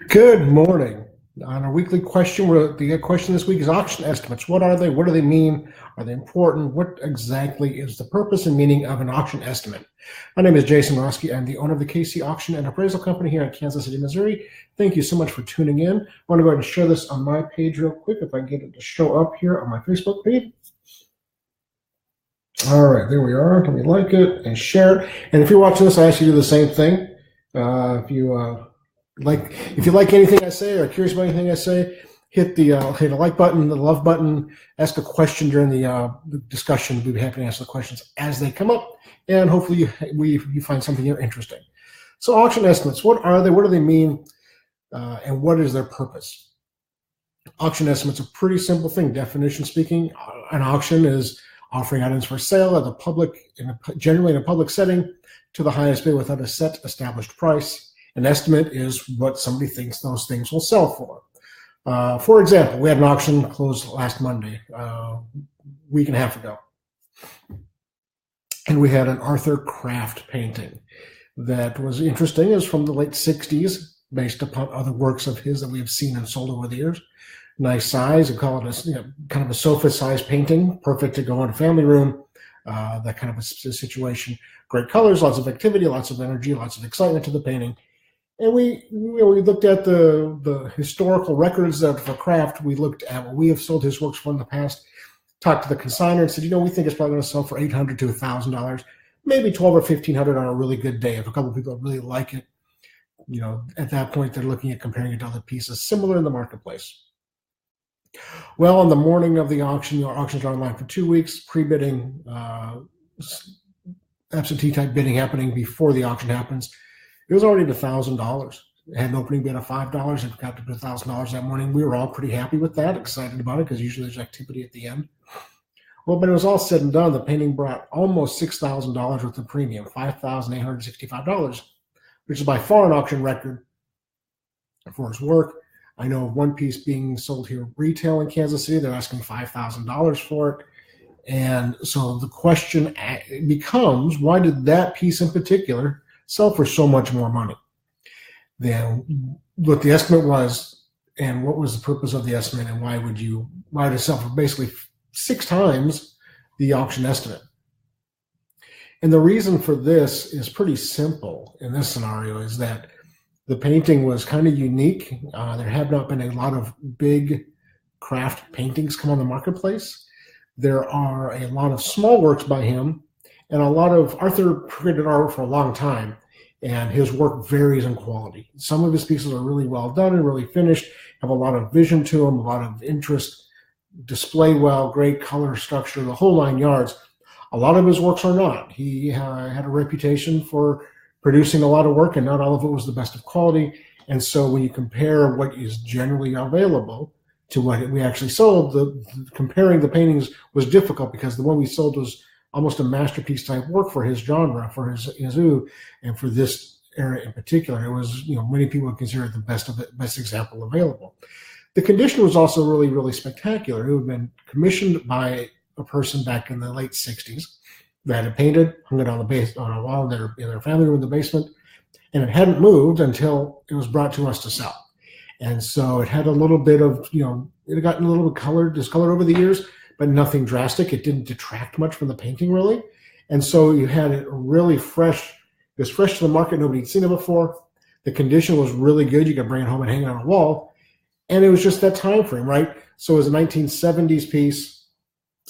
Good morning. On our weekly question, the question this week is auction estimates. What are they? What do they mean? Are they important? What exactly is the purpose and meaning of an auction estimate? My name is Jason Roski. I'm the owner of the KC Auction and Appraisal Company here in Kansas City, Missouri. Thank you so much for tuning in. I want to go ahead and share this on my page real quick if I can get it to show up here on my Facebook page. All right, there we are. Can we like it and share it? And if you're watching this, I ask you to do the same thing. If you like anything I say or are curious about anything I say, hit the like button, the love button, ask a question during the discussion. We'll be happy to answer the questions as they come up, and hopefully you find something interesting. So auction estimates, what are they? What do they mean? And what is their purpose? Auction estimates are a pretty simple thing. Definition speaking, an auction is offering items for sale at the public, generally in a public setting, to the highest bid without a set established price. An estimate is what somebody thinks those things will sell for. For example, we had an auction closed last Monday, week and a half ago. And we had an Arthur Kraft painting that was interesting. It was from the late 60s, based upon other works of his that we have seen and sold over the years. Nice size. We call it kind of a sofa-sized painting, perfect to go in a family room, that kind of a situation. Great colors, lots of activity, lots of energy, lots of excitement to the painting. And we looked at the historical records for Kraft. We looked at what we have sold his works for in the past, talked to the consignor and said, we think it's probably going to sell for $800 to $1,000, maybe $1,200 or $1,500 on a really good day. If a couple of people really like it, at that point, they're looking at comparing it to other pieces similar in the marketplace. Well, on the morning of the auction, our auctions are online for 2 weeks, pre-bidding, absentee type bidding happening before the auction happens. It was already at $1,000. It had an opening bid of $5. It got to $1,000 that morning. We were all pretty happy with that, excited about it, because usually there's activity at the end. Well, but it was all said and done. The painting brought almost $6,000 worth of premium, $5,865, which is by far an auction record for his work. I know of one piece being sold here retail in Kansas City. They're asking $5,000 for it. And so the question becomes, why did that piece in particular sell for so much more money than what the estimate was, and what was the purpose of the estimate, and why did it sell for basically 6 times the auction estimate? And the reason for this is pretty simple in this scenario, is that the painting was kind of unique. There have not been a lot of big Kraft paintings come on the marketplace. There are a lot of small works by him, and a lot of Arthur created art for a long time, and his work varies in quality. Some of his pieces are really well done and really finished, have a lot of vision to them, a lot of interest, display well, great color structure, the whole 9 yards. A lot of his works are not. He had a reputation for producing a lot of work, and not all of it was the best of quality. And so when you compare what is generally available to what we actually sold, comparing the paintings was difficult, because the one we sold was almost a masterpiece type work for his genre, for his oeuvre, and for this era in particular. It was, many people would consider it the best example available. The condition was also really, really spectacular. It had been commissioned by a person back in the late 60s. They had it painted, hung it on a wall in their family room in the basement, and it hadn't moved until it was brought to us to sell. And so it had a little bit of, it had gotten a little bit discolored over the years, but nothing drastic. It didn't detract much from the painting, really. And so you had it really fresh. It was fresh to the market. Nobody had seen it before. The condition was really good. You could bring it home and hang it on a wall. And it was just that time frame, right? So it was a 1970s piece,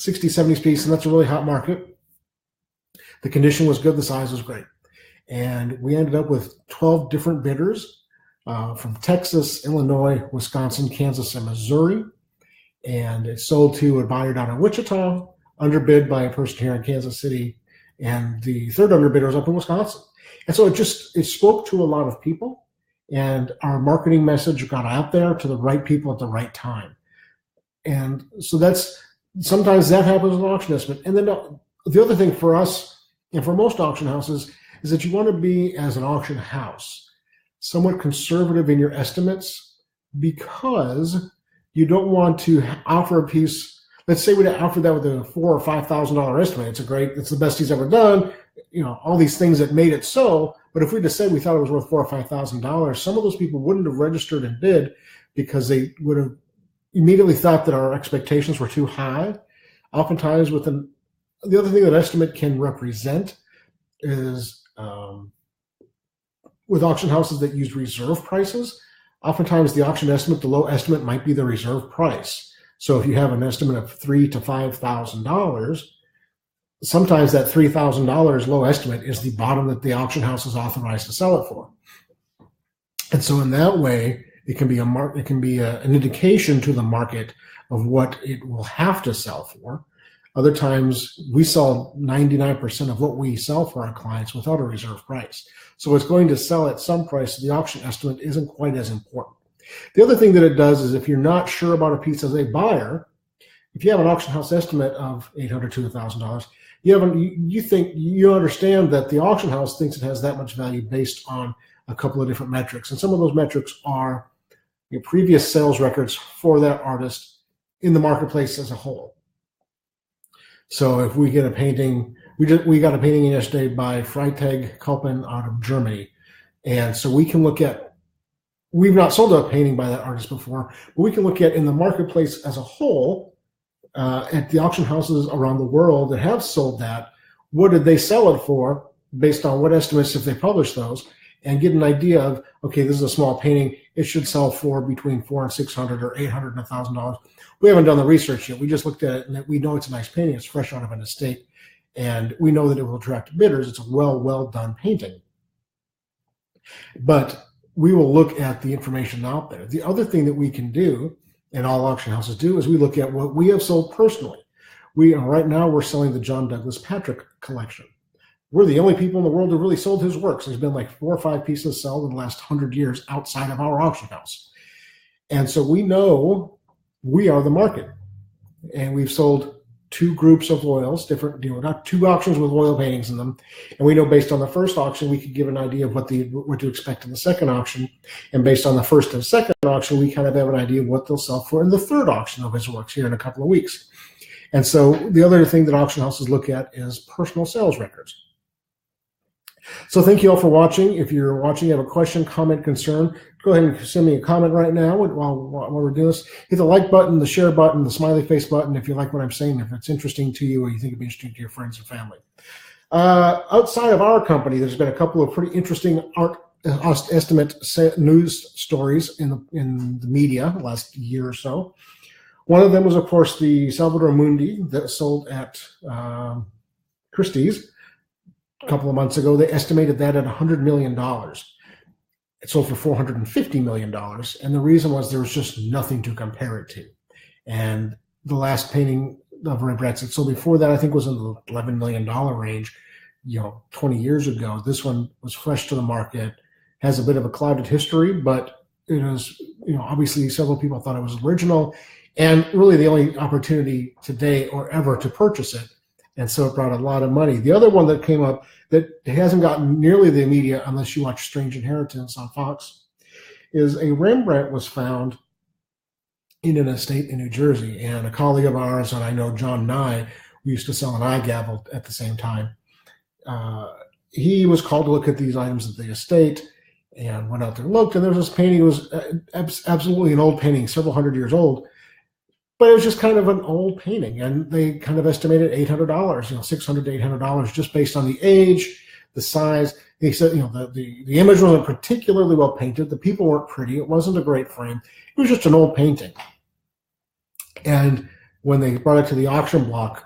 60s, 70s piece, and that's a really hot market. The condition was good. The size was great. And we ended up with 12 different bidders from Texas, Illinois, Wisconsin, Kansas, and Missouri. And it sold to a buyer down in Wichita, underbid by a person here in Kansas City, and the third underbidder was up in Wisconsin. And so it spoke to a lot of people, and our marketing message got out there to the right people at the right time. And so sometimes that happens with an auction estimate. And then the other thing for us, and for most auction houses, is that you want to be, as an auction house, somewhat conservative in your estimates, because you don't want to offer a piece. Let's say we offered that with a $4,000 or $5,000 estimate. It's the best he's ever done. all these things that made it so. But if we just said we thought it was worth $4,000 or $5,000, some of those people wouldn't have registered and bid because they would have immediately thought that our expectations were too high. Oftentimes, the other thing that estimate can represent is with auction houses that use reserve prices. Oftentimes, the auction estimate, the low estimate, might be the reserve price. So if you have an estimate of $3,000 to $5,000, sometimes that $3,000 low estimate is the bottom that the auction house is authorized to sell it for. And so in that way, it can be an indication to the market of what it will have to sell for. Other times, we sell 99% of what we sell for our clients without a reserve price. So it's going to sell at some price. The auction estimate isn't quite as important. The other thing that it does is if you're not sure about a piece as a buyer, if you have an auction house estimate of $800 to $1,000, you understand that the auction house thinks it has that much value based on a couple of different metrics. And some of those metrics are your previous sales records for that artist in the marketplace as a whole. So if we get a painting, we got a painting yesterday by Freitag Kaupen out of Germany. And so we can look at, we've not sold a painting by that artist before, but we can look at in the marketplace as a whole, at the auction houses around the world that have sold that, what did they sell it for based on what estimates if they publish those, and get an idea of, okay, this is a small painting, it should sell for between $400 and $600 or $800 and $1,000. We haven't done the research yet. We just looked at it and we know it's a nice painting. It's fresh out of an estate, and we know that it will attract bidders. It's a well done painting. But we will look at the information out there. The other thing that we can do, and all auction houses do, is we look at what we have sold personally. Right now we're selling the John Douglas Patrick collection. We're the only people in the world who really sold his works. There's been like 4 or 5 pieces sold in the last 100 years outside of our auction house. And so we know we are the market. And we've sold 2 groups of oils, got 2 auctions with oil paintings in them. And we know based on the first auction, we could give an idea of what to expect in the second auction. And based on the first and second auction, we kind of have an idea of what they'll sell for in the third auction of his works here in a couple of weeks. And so the other thing that auction houses look at is personal sales records. So thank you all for watching. If you're watching, you have a question, comment, concern, go ahead and send me a comment right now while we're doing this. Hit the like button, the share button, the smiley face button if you like what I'm saying, if it's interesting to you or you think it'd be interesting to your friends and family. Outside of our company, there's been a couple of pretty interesting art estimate news stories in the media the last year or so. One of them was, of course, the Salvator Mundi that sold at Christie's a couple of months ago. They estimated that at $100 million. It sold for $450 million. And the reason was there was just nothing to compare it to. And the last painting of Rembrandt's that sold before that, I think, was in the $11 million range, 20 years ago. This one was fresh to the market, has a bit of a clouded history, but it was, obviously several people thought it was original and really the only opportunity today or ever to purchase it. And so it brought a lot of money. The other one that came up that hasn't gotten nearly the media unless you watch Strange Inheritance on Fox is a Rembrandt was found in an estate in New Jersey. And a colleague of ours, and I know John Nye, we used to sell an eye gavel at the same time. He was called to look at these items at the estate and went out there and looked. And there was this painting. It was absolutely an old painting, several hundred years old. But it was just kind of an old painting, and they kind of estimated $800, $600 to $800, just based on the age, the size. They said, the image wasn't particularly well painted. The people weren't pretty. It wasn't a great frame. It was just an old painting. And when they brought it to the auction block,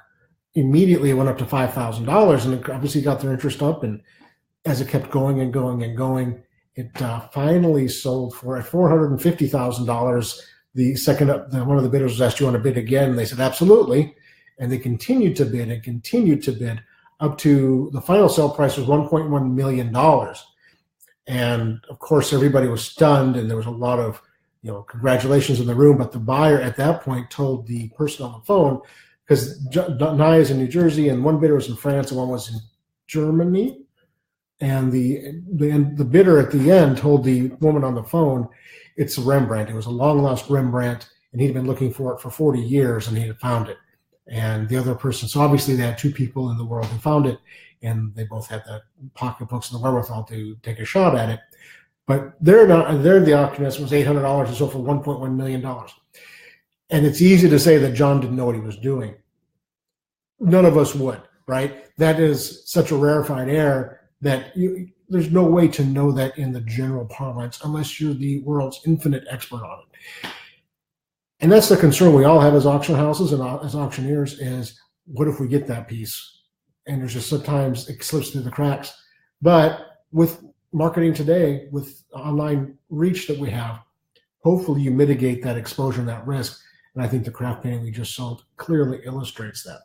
immediately it went up to $5,000, and it obviously got their interest up. And as it kept going and going and going, it finally sold for at $450,000. The second, one of the bidders was asked, "Do you want to bid again?" And they said, "Absolutely." And they continued to bid and continued to bid up to the final sale price was $1.1 million. And of course, everybody was stunned, and there was a lot of, congratulations in the room. But the buyer at that point told the person on the phone, because Nye is in New Jersey, and one bidder was in France, and one was in Germany. And the bidder at the end told the woman on the phone, it's a Rembrandt. It was a long-lost Rembrandt, and he'd been looking for it for 40 years, and he had found it. and the other person. So obviously they had two people in the world who found it, and they both had the pocketbooks and the wherewithal to take a shot at it. But the auction estimate was $800 and sold for $1.1 million. And it's easy to say that John didn't know what he was doing. None of us would, right? That is such a rarefied air that there's no way to know that in the general parlance unless you're the world's infinite expert on it. And that's the concern we all have as auction houses and as auctioneers is, what if we get that piece? And there's just sometimes it slips through the cracks. But with marketing today, with online reach that we have, hopefully you mitigate that exposure and that risk. And I think the craft painting we just sold clearly illustrates that.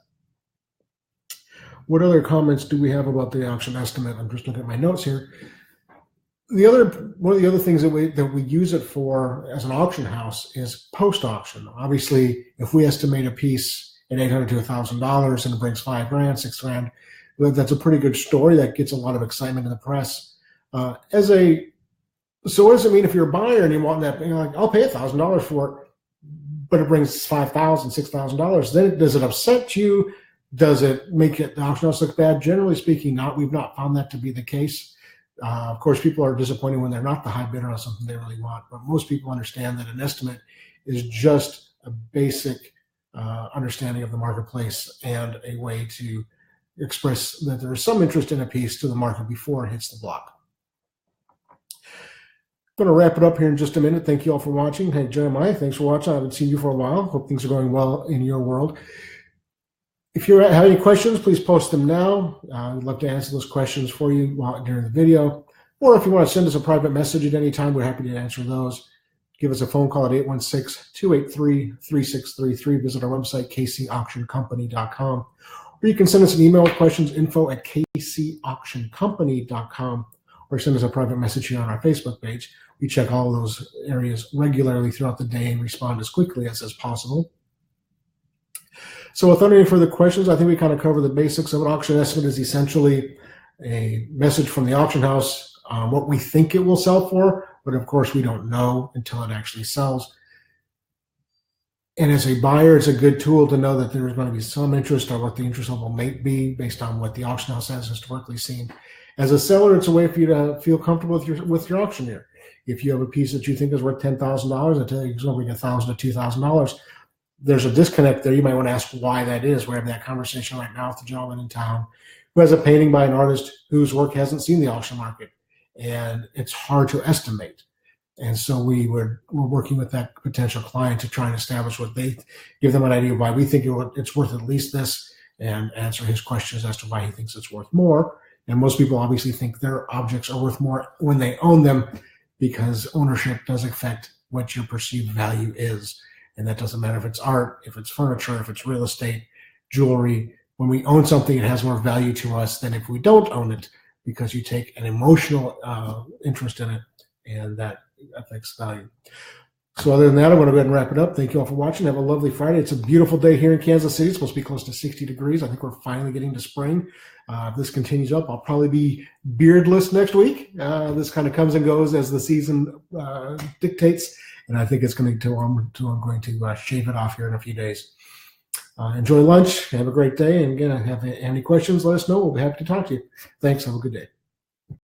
What other comments do we have about the auction estimate? I'm just looking at my notes here. One of the other things that we use it for as an auction house is post-auction. Obviously, if we estimate a piece at $800 to $1,000 and it brings $5,000, $6,000, that's a pretty good story. That gets a lot of excitement in the press. So what does it mean if you're a buyer and you want that? You're like, I'll pay $1,000 for it, but it brings $5,000, $6,000. Then does it upset you? Does it make the auction house look bad? Generally speaking, not. We've not found that to be the case. Of course, people are disappointed when they're not the high bidder on something they really want, but most people understand that an estimate is just a basic understanding of the marketplace and a way to express that there is some interest in a piece to the market before it hits the block. I'm going to wrap it up here in just a minute. Thank you all for watching. Hey, Jeremiah, thanks for watching. I haven't seen you for a while. Hope things are going well in your world. If you have any questions, please post them now. We'd love to answer those questions for you during the video. Or if you want to send us a private message at any time, we're happy to answer those. Give us a phone call at 816-283-3633. Visit our website, kcauctioncompany.com. Or you can send us an email with questions, info@kcauctioncompany.com. Or send us a private message here on our Facebook page. We check all those areas regularly throughout the day and respond as quickly as possible. So without any further questions, I think we kind of cover the basics of an auction estimate. Is essentially a message from the auction house on what we think it will sell for, but of course we don't know until it actually sells. And as a buyer, it's a good tool to know that there's going to be some interest or what the interest level may be based on what the auction house has historically seen. As a seller, it's a way for you to feel comfortable with your auctioneer. If you have a piece that you think is worth $10,000, I tell you it's going to bring $1,000 to $2,000. There's a disconnect there. You might want to ask why that is. We're having that conversation right now with the gentleman in town who has a painting by an artist whose work hasn't seen the auction market, and it's hard to estimate. And so we're working with that potential client to try and establish give them an idea of why we think it's worth at least this, and answer his questions as to why he thinks it's worth more. And most people obviously think their objects are worth more when they own them, because ownership does affect what your perceived value is. And that doesn't matter if it's art, if it's furniture, if it's real estate, jewelry. When we own something, it has more value to us than if we don't own it, because you take an emotional interest in it, and that affects value. So other than that, I'm going to go ahead and wrap it up. Thank you all for watching. Have a lovely Friday. It's a beautiful day here in Kansas City. It's supposed to be close to 60 degrees. I think we're finally getting to spring. If this continues up, I'll probably be beardless next week. This kind of comes and goes as the season dictates. And I think it's going to I'm going to shave it off here in a few days. Enjoy lunch. Have a great day. And again, if you have any questions, let us know. We'll be happy to talk to you. Thanks. Have a good day.